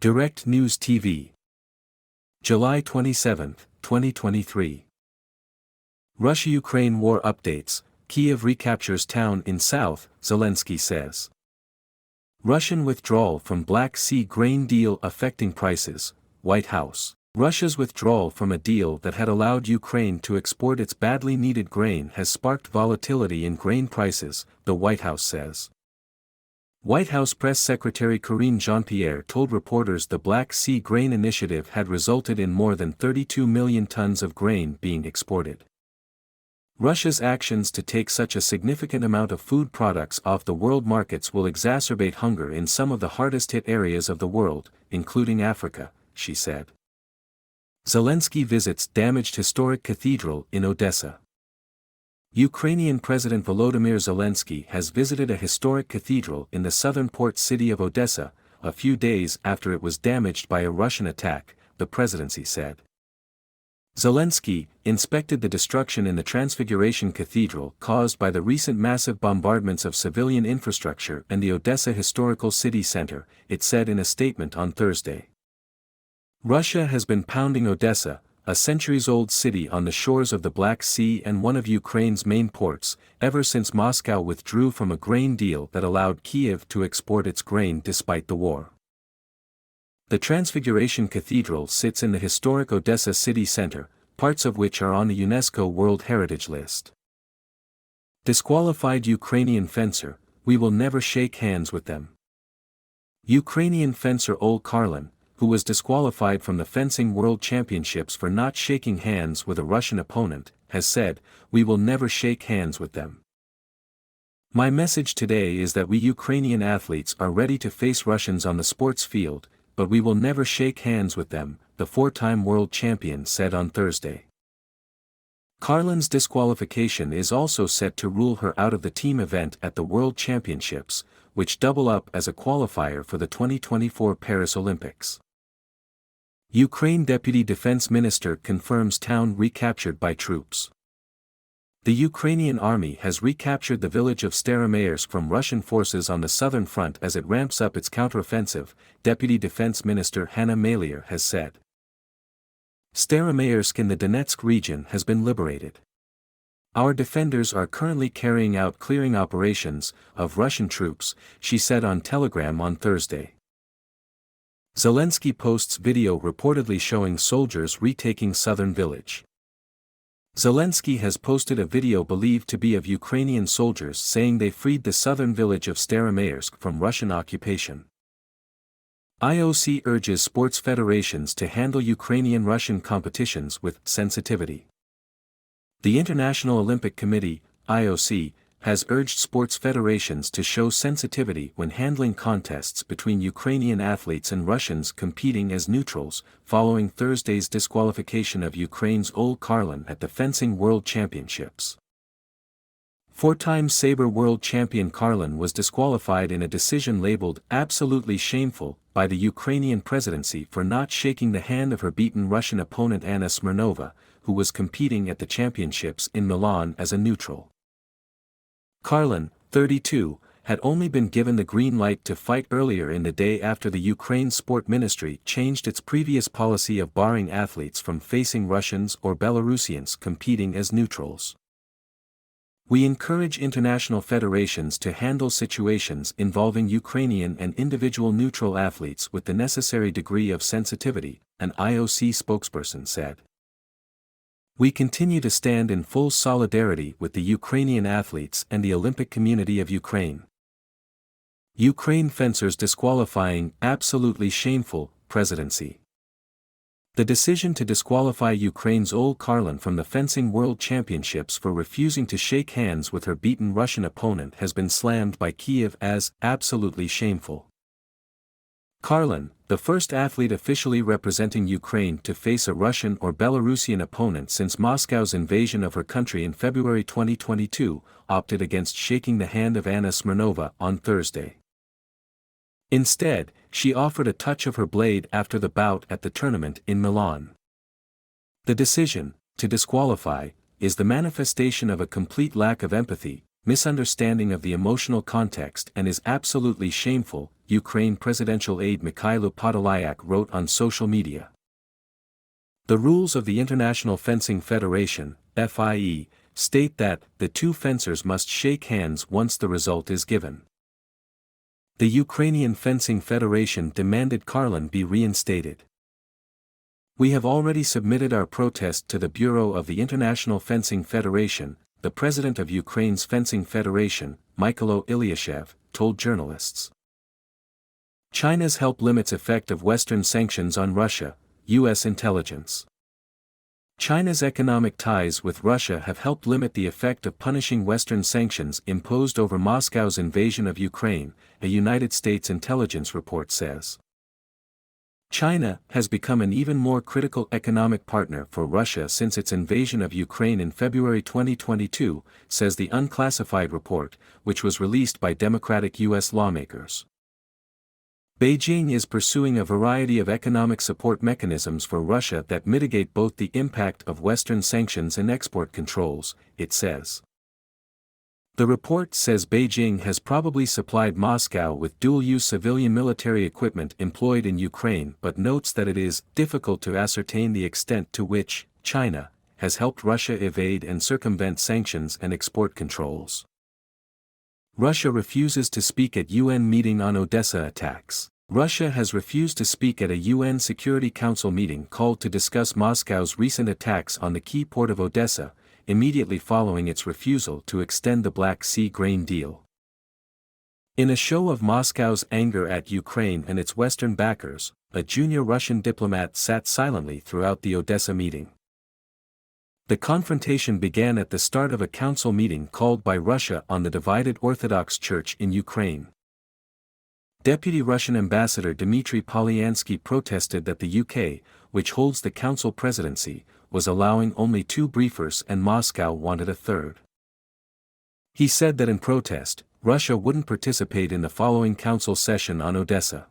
Direct News TV. July 27, 2023. Russia-Ukraine war updates, Kyiv recaptures town in south, Zelenskyy says. Russian withdrawal from Black Sea grain deal affecting prices, White House. Russia's withdrawal from a deal that had allowed Ukraine to export its badly needed grain has sparked volatility in grain prices, the White House says. White House Press Secretary Karine Jean-Pierre told reporters the Black Sea Grain Initiative had resulted in more than 32 million tons of grain being exported. Russia's actions to take such a significant amount of food products off the world markets will exacerbate hunger in some of the hardest-hit areas of the world, including Africa, she said. Zelenskyy visits damaged historic cathedral in Odessa. Ukrainian President Volodymyr Zelenskyy has visited a historic cathedral in the southern port city of Odessa, a few days after it was damaged by a Russian attack, the presidency said. Zelenskyy inspected the destruction in the Transfiguration Cathedral caused by the recent massive bombardments of civilian infrastructure and the Odessa Historical City Center, it said in a statement on Thursday. Russia has been pounding Odessa, a centuries-old city on the shores of the Black Sea and one of Ukraine's main ports, ever since Moscow withdrew from a grain deal that allowed Kyiv to export its grain despite the war. The Transfiguration Cathedral sits in the historic Odessa city center, parts of which are on the UNESCO World Heritage List. Disqualified Ukrainian fencer, we will never shake hands with them. Ukrainian fencer Ole Karlin, who was disqualified from the Fencing World Championships for not shaking hands with a Russian opponent, has said, "We will never shake hands with them. My message today is that we Ukrainian athletes are ready to face Russians on the sports field, but we will never shake hands with them," the four-time world champion said on Thursday. Karlin's disqualification is also set to rule her out of the team event at the World Championships, which double up as a qualifier for the 2024 Paris Olympics. Ukraine Deputy Defense Minister confirms town recaptured by troops. The Ukrainian army has recaptured the village of Staromayorsk from Russian forces on the southern front as it ramps up its counteroffensive, Deputy Defense Minister Hanna Maliar has said. Staromayorsk in the Donetsk region has been liberated. Our defenders are currently carrying out clearing operations of Russian troops, she said on Telegram on Thursday. Zelenskyy posts video reportedly showing soldiers retaking southern village. Zelenskyy has posted a video believed to be of Ukrainian soldiers saying they freed the southern village of Staromayorsk from Russian occupation. IOC urges sports federations to handle Ukrainian-Russian competitions with sensitivity. The International Olympic Committee, IOC, has urged sports federations to show sensitivity when handling contests between Ukrainian athletes and Russians competing as neutrals, following Thursday's disqualification of Ukraine's Ole Karlin at the Fencing World Championships. Four-time Sabre World Champion Karlin was disqualified in a decision labeled "absolutely shameful" by the Ukrainian presidency for not shaking the hand of her beaten Russian opponent Anna Smirnova, who was competing at the championships in Milan as a neutral. Karlin, 32, had only been given the green light to fight earlier in the day after the Ukraine Sport Ministry changed its previous policy of barring athletes from facing Russians or Belarusians competing as neutrals. We encourage international federations to handle situations involving Ukrainian and individual neutral athletes with the necessary degree of sensitivity, an IOC spokesperson said. We continue to stand in full solidarity with the Ukrainian athletes and the Olympic community of Ukraine. Ukraine fencers disqualifying "absolutely shameful" presidency. The decision to disqualify Ukraine's Ole Karlin from the Fencing World Championships for refusing to shake hands with her beaten Russian opponent has been slammed by Kyiv as "absolutely shameful." Karlin, the first athlete officially representing Ukraine to face a Russian or Belarusian opponent since Moscow's invasion of her country in February 2022, opted against shaking the hand of Anna Smirnova on Thursday. Instead, she offered a touch of her blade after the bout at the tournament in Milan. The decision, to disqualify, is the manifestation of a complete lack of empathy, misunderstanding of the emotional context and is absolutely shameful, Ukraine presidential aide Mikhailo Podolyak wrote on social media. The rules of the International Fencing Federation, FIE, state that the two fencers must shake hands once the result is given. The Ukrainian Fencing Federation demanded Karlin be reinstated. We have already submitted our protest to the Bureau of the International Fencing Federation, the president of Ukraine's Fencing Federation, Mykola Ilyashev, told journalists. China's help limits effect of Western sanctions on Russia, U.S. intelligence. China's economic ties with Russia have helped limit the effect of punishing Western sanctions imposed over Moscow's invasion of Ukraine, a United States intelligence report says. China has become an even more critical economic partner for Russia since its invasion of Ukraine in February 2022, says the unclassified report, which was released by Democratic U.S. lawmakers. Beijing is pursuing a variety of economic support mechanisms for Russia that mitigate both the impact of Western sanctions and export controls, it says. The report says Beijing has probably supplied Moscow with dual-use civilian military equipment employed in Ukraine but notes that it is difficult to ascertain the extent to which China has helped Russia evade and circumvent sanctions and export controls. Russia refuses to speak at UN meeting on Odessa attacks. Russia has refused to speak at a UN Security Council meeting called to discuss Moscow's recent attacks on the key port of Odessa, immediately following its refusal to extend the Black Sea grain deal. In a show of Moscow's anger at Ukraine and its Western backers, a junior Russian diplomat sat silently throughout the Odessa meeting. The confrontation began at the start of a council meeting called by Russia on the divided Orthodox Church in Ukraine. Deputy Russian Ambassador Dmitry Polyansky protested that the UK, which holds the council presidency, was allowing only 2 briefers and Moscow wanted a third. He said that in protest, Russia wouldn't participate in the following council session on Odessa.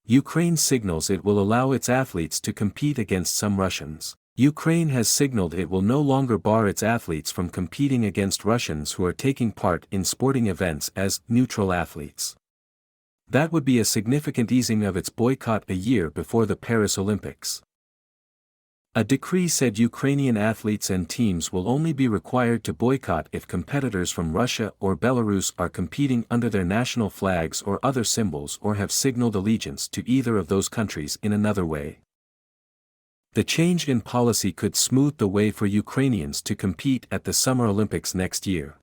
Ukraine signals it will allow its athletes to compete against some Russians. Ukraine has signaled it will no longer bar its athletes from competing against Russians who are taking part in sporting events as neutral athletes. That would be a significant easing of its boycott a year before the Paris Olympics. A decree said Ukrainian athletes and teams will only be required to boycott if competitors from Russia or Belarus are competing under their national flags or other symbols or have signaled allegiance to either of those countries in another way. The change in policy could smooth the way for Ukrainians to compete at the Summer Olympics next year.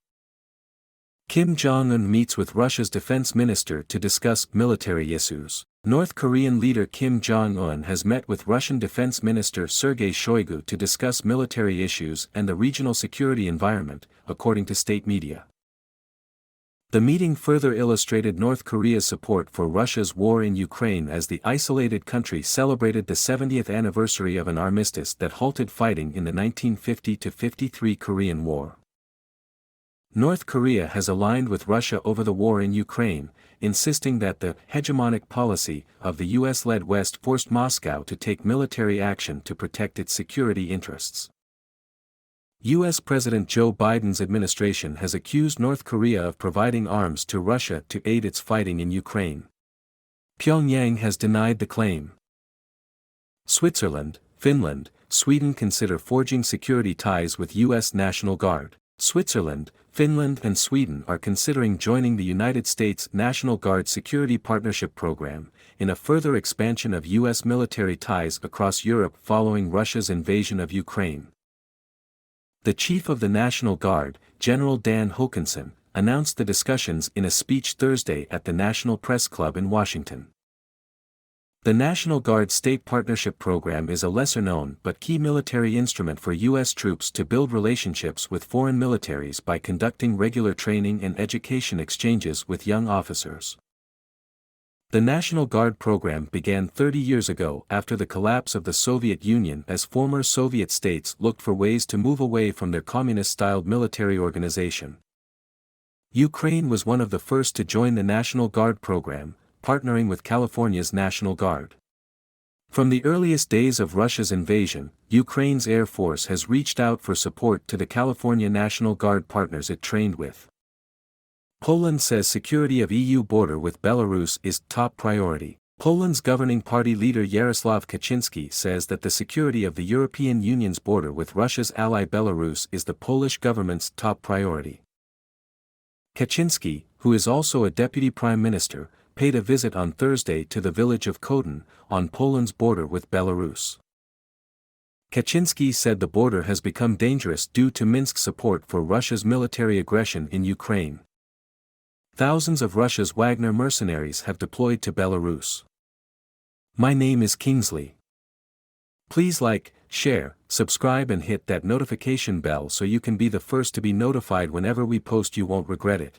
Kim Jong-un meets with Russia's defense minister to discuss military issues. North Korean leader Kim Jong-un has met with Russian Defense Minister Sergei Shoigu to discuss military issues and the regional security environment, according to state media. The meeting further illustrated North Korea's support for Russia's war in Ukraine as the isolated country celebrated the 70th anniversary of an armistice that halted fighting in the 1950-53 Korean War. North Korea has aligned with Russia over the war in Ukraine, insisting that the hegemonic policy of the US-led West forced Moscow to take military action to protect its security interests. U.S. President Joe Biden's administration has accused North Korea of providing arms to Russia to aid its fighting in Ukraine. Pyongyang has denied the claim. Switzerland, Finland, Sweden consider forging security ties with U.S. National Guard. Switzerland, Finland and Sweden are considering joining the United States National Guard Security Partnership Program, in a further expansion of U.S. military ties across Europe following Russia's invasion of Ukraine. The chief of the National Guard, General Dan Hokanson, announced the discussions in a speech Thursday at the National Press Club in Washington. The National Guard State Partnership Program is a lesser-known but key military instrument for U.S. troops to build relationships with foreign militaries by conducting regular training and education exchanges with young officers. The National Guard program began 30 years ago after the collapse of the Soviet Union as former Soviet states looked for ways to move away from their communist-styled military organization. Ukraine was one of the first to join the National Guard program, partnering with California's National Guard. From the earliest days of Russia's invasion, Ukraine's Air Force has reached out for support to the California National Guard partners it trained with. Poland says security of EU border with Belarus is top priority. Poland's governing party leader Jarosław Kaczynski says that the security of the European Union's border with Russia's ally Belarus is the Polish government's top priority. Kaczynski, who is also a deputy prime minister, paid a visit on Thursday to the village of Kotin, on Poland's border with Belarus. Kaczynski said the border has become dangerous due to Minsk's support for Russia's military aggression in Ukraine. Thousands of Russia's Wagner mercenaries have deployed to Belarus. My name is Kingsley. Please like, share, subscribe and hit that notification bell so you can be the first to be notified whenever we post. You won't regret it.